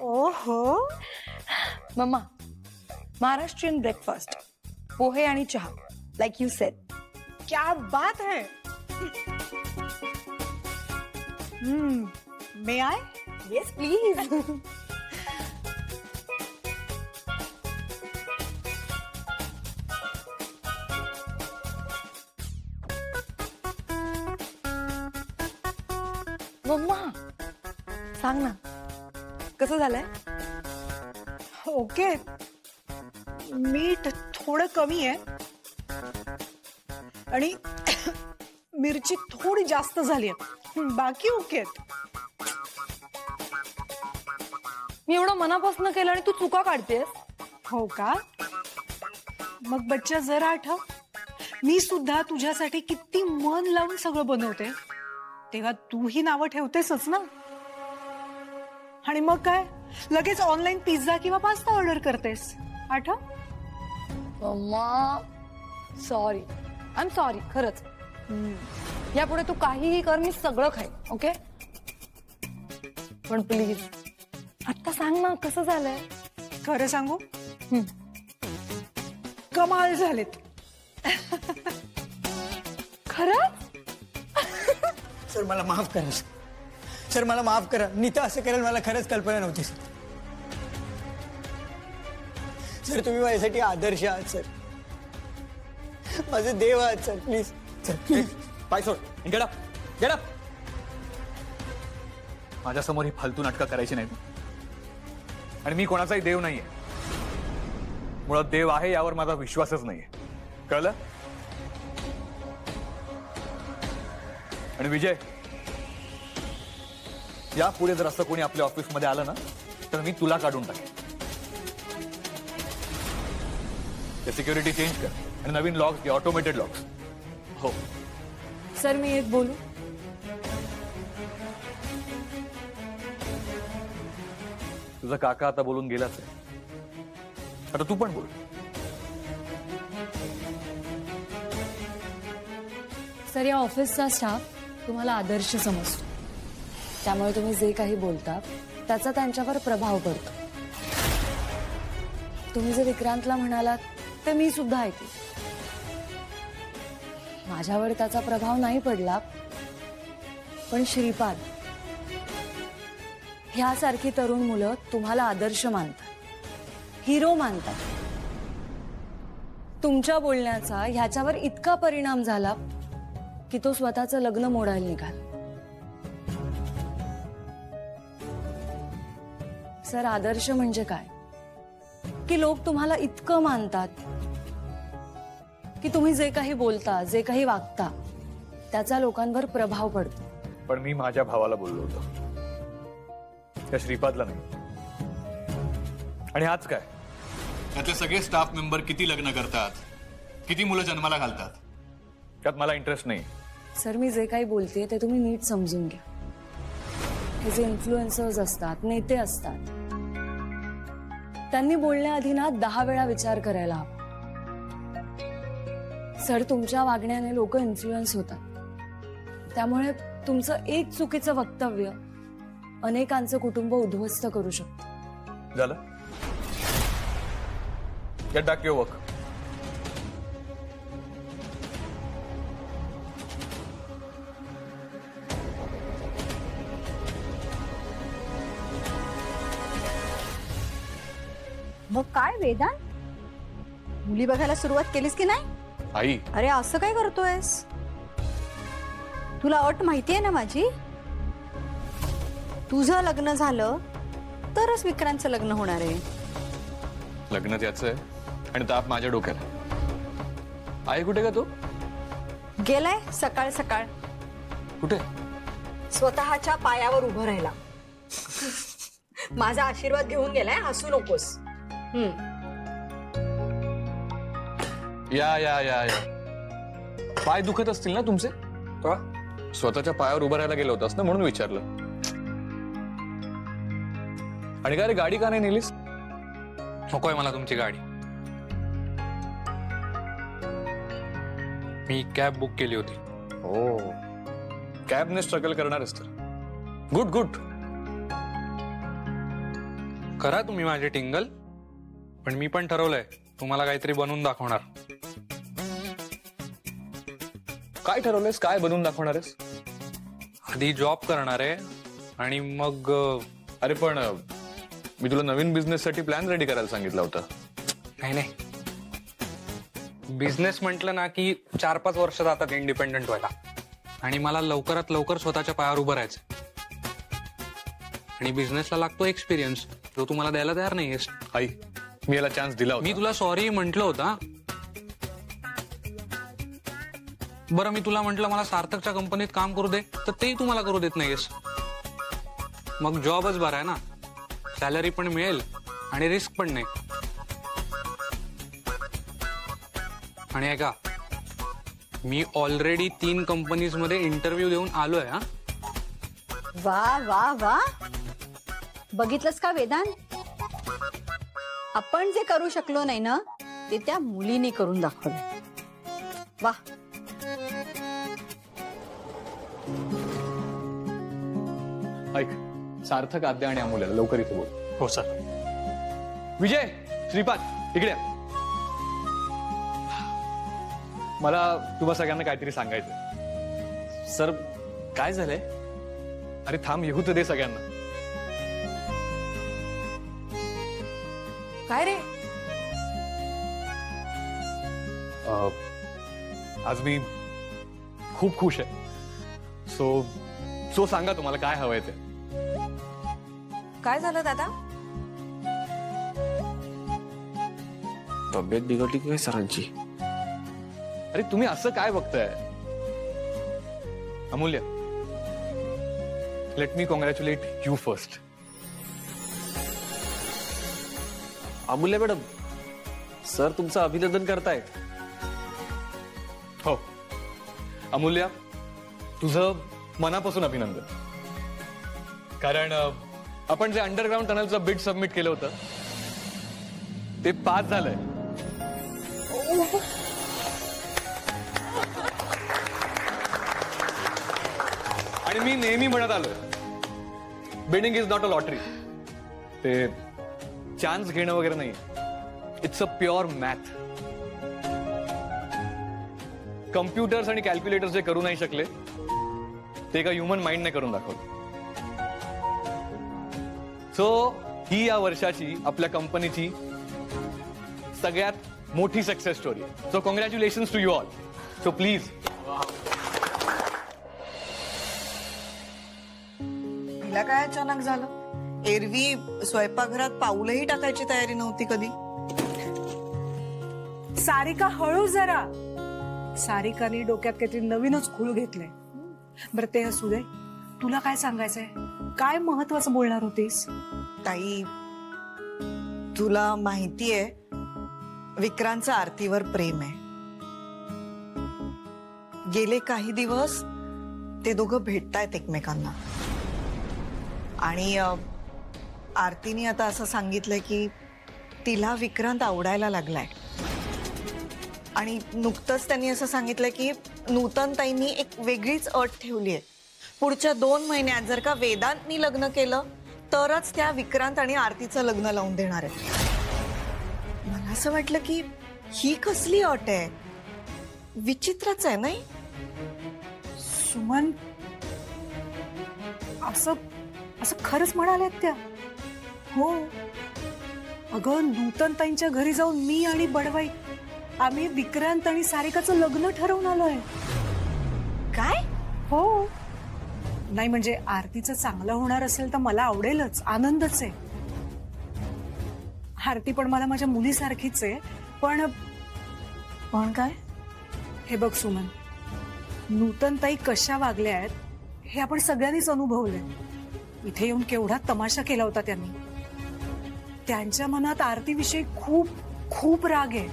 ओहो mamma, Maharashtrian breakfast, पोहे आणि चहा, लाइक यू सेड. क्या बात है. मे आय? Yes please. मम्मा सांग ना, कसं झालंय? ओके, मीठ थोडं कमी आहे आणि मिरची थोडी जास्त झाली आहे. बाकी ओके. मी एवढं मनापासून केलं आणि तू चुका काढतेस. हो का? मग बच्चा जरा आठव, मी सुद्धा तुझ्यासाठी किती मन लावून सगळं बनवते, तेव्हा तू ही नावं ठेवतेसच ना. आणि मग काय, लगेच ऑनलाईन पिझ्झा किंवा पास्ता ऑर्डर करतेस. आठव. Mamma sorry, I am sorry खरंच. यापुढे तू काहीही कर, मी सगळं खाईन. ओके, पण प्लीज आता सांग ना कसं झालंय. खरं सांगू, कमाल झालेत. खरंच? सर मला माफ करा. सर मला माफ करा. नीता असं करेल मला खरंच कल्पना नव्हती. सर तुम्ही माझ्यासाठी आदर्श आहात सर, माझे देव आहात सर. Please sir, please. पाय सोड. Get up, get up. माझ्यासमोर ही फालतू नाटकं करायची नाही. आणि मी कोणाचाही देव नाहीये. मुळात देव आहे यावर माझा विश्वासच नाहीये. कळलं? आणि विजय, यापुढे जर असं कोणी आपल्या ऑफिसमध्ये आलं ना, तर मी तुला काढून टाकेन. ते सिक्युरिटी चेंज कर आणि नवीन लॉक्स घे, ऑटोमेटेड लॉक्स. हो सर मी एक बोलू? तुझा काका आता बोलून गेलाच आहे, आता तू पण बोल. सर या ऑफिसचा स्टाफ तुम्हाला आदर्श समजतो, त्यामुळे तुम्ही जे काही बोलता त्याचा त्यांच्यावर प्रभाव पडतो. तुम्ही जे विक्रांतला म्हणालात ते मी सुद्धा ऐकले. माझ्यावर त्याचा प्रभाव नाही पडला, पण श्रीपाद ह्यासारखी तरुण मुलं तुम्हाला आदर्श मानतात, हिरो मानतात. तुमच्या बोलण्याचा ह्याच्यावर इतका परिणाम झाला की तो स्वतःचं लग्न मोडायला निघाला. सर आदर्श म्हणजे काय की लोक तुम्हाला इतकं मानतात की तुम्ही जे काही बोलता, जे काही वागता त्याचा लोकांवर प्रभाव पडतो. पण मी माझ्या भावाला बोललो होतो, त्या श्रीपादला नाही. आणि आज काय, त्यातले सगळे स्टाफ मेंबर किती लग्न करतात, किती मुलं जन्माला घालतात, त्यात मला इंटरेस्ट नाही. सर मी जे काही बोलते ते तुम्ही नीट समजून घ्या. हे जे इन्फ्लुएन्सर्स असतात, नेते असतात, त्यांनी बोलण्याआधी ना 10 वेळा विचार करायला हवा. सर तुमच्या वागण्याने लोक इन्फ्लुएन्स होतात, त्यामुळे तुमचं एक चुकीचं वक्तव्य अनेकांचं कुटुंब उद्ध्वस्त करू शकतं. झालं? Get back to your work. मग काय वेदांत, मुली बघायला सुरुवात केलीस की नाही? आई, अरे असं काय करतोयस? तुला अट माहितीये ना माझी, तुझं लग्न झालं तरच विक्रांतचं लग्न होणार आहे. लग्न त्याचं आहे आणि ताप माझ्या डोक्याला. आई कुठे का तू? गेलाय सकाळ सकाळ. कुठे? स्वतःच्या पायावर उभं राहिला. माझा आशीर्वाद घेऊन गेलाय, हसू नकोस. या या या या. पाय दुखत असतील ना तुमचे? का? स्वतःच्या पायावर उभं राहायला गेलं होतास ना, म्हणून विचारलं. आणि काय रे, गाडी का नाही नेलीस? नकोय मला तुमची गाडी. मी कॅब बुक केली होती. हो, कॅबने स्ट्रगल करणारच तर. Good good. करा तुम्ही माझे टिंगल, पण मी पण ठरवलंय तुम्हाला काहीतरी बनवून दाखवणार. काय ठरवलंयस? काय बनवून दाखवणार आहेस? आधी जॉब करणार आहे आणि मग अरे पण मी तुला नवीन बिझनेस साठी प्लॅन रेडी करायला सांगितलं होतं. नाही, बिझनेस म्हटलं ना की 4-5 वर्ष जातात इंडिपेंडंट व्हायला, आणि मला लवकरात लवकर स्वतःच्या पायावर उभं राहायचं. आणि बिझनेसला लागतो एक्सपिरियन्स, जो तुम्हाला द्यायला तयार नाहीयेस. आई, मी याला चान्स दिला होता. मी तुला सॉरी म्हटलं होता. बरं, मी तुला म्हटलं मला सार्थकच्या कंपनीत काम करू दे, तर तेही तुम्हाला करू देत नाहीयेस. मग जॉबच बरा आहे ना, सॅलरी पण मिळेल आणि रिस्क पण नाही. आणि ऐका, मी ऑलरेडी 3 कंपनीज मध्ये इंटरव्ह्यू देऊन आलोय. हा, वा वा वा, बघितलंस का वेदांत? आपण जे करू शकलो नाही ना, ते त्या मुलीने करून दाखवलं. वा. ऐक, सार्थक, आद्या आणि अमूल्याला लवकर इथे बोल. हो सर. विजय, श्रीपाद, इकडे या. मला तुम्हा सगळ्यांना काहीतरी सांगायचं. सर, काय झालंय? अरे थांब, येऊ तर दे सगळ्यांना. काय रे? आज मी खूप खुश आहे. सो सांगा तुम्हाला काय हवंय ते. काय झालं दादा? तब्येत बिघडली की काय सरांची? अरे तुम्ही असं काय बघताय? अमूल्य, let me congratulate you first. अमूल्य मॅडम, सर तुमचं अभिनंदन करतायत. हो अमूल्य, तुझं मनापासून अभिनंदन. कारण आपण जे अंडरग्राऊंड टनलचं बिड सबमिट केलं होतं ते पास झालंय. आणि मी नेहमी म्हणत आलोय, bidding is not a lottery. ते चान्स घेणं वगैरे नाही, it's a pure math. Computers आणि कॅल्क्युलेटर्स जे करू नाही शकले ते एका ह्युमन माइंडने करून दाखवलं. सो ही या वर्षाची आपल्या कंपनीची सगळ्यात मोठी success story. So congratulations to you all. So please. तिला काय अचानक झालं? एरवी स्वयंपाकघरात पाऊलही टाकायची तयारी नव्हती कधी. सारिका, हळू जरा. सारिकाने डोक्यात काहीतरी नवीनच खूळ घेतलंय. बरं, ते असू दे, तुला काय सांगायचंय? काय महत्वाचं बोलणार होतीस? ताई, तुला माहितीये विक्रांतचं आरतीवर प्रेम आहे. गेले काही दिवस ते दोघं भेटतायत एकमेकांना. आणि आरतीने आता असं सांगितलंय की तिला विक्रांत आवडायला लागलाय. आणि नुकतंच त्यांनी असं सांगितलंय की नूतन ताईंनी एक वेगळीच अट ठेवली आहे. पुढच्या 2 महिन्यात जर का वेदांतनी लग्न केलं तरच त्या विक्रांत आणि आरतीचं लग्न लावून देणार आहे. मला असं वाटलं की ही कसली अट आहे? विचित्रच आहे नाही? सुमन, असं खरंच म्हणाल्यात त्या? हो. अगं, नूतन ताईंच्या घरी जाऊन मी आणि बडवाई आम्ही विक्रांत आणि सारिकाचं लग्न ठरवून आलोय. काय? हो. नाही म्हणजे आरतीचं चांगलं होणार असेल तर मला आवडेलच, आनंदच आहे. आरती पण मला माझ्या मुलीसारखीच आहे. पण काय? हे बघ सुमन, नूतन ताई कशा वागल्या आहेत हे आपण सगळ्यांनीच अनुभवलंय. इथे येऊन केवढा तमाशा केला होता त्यांनी. त्यांच्या मनात आरतीविषयी खूप खूप राग आहे.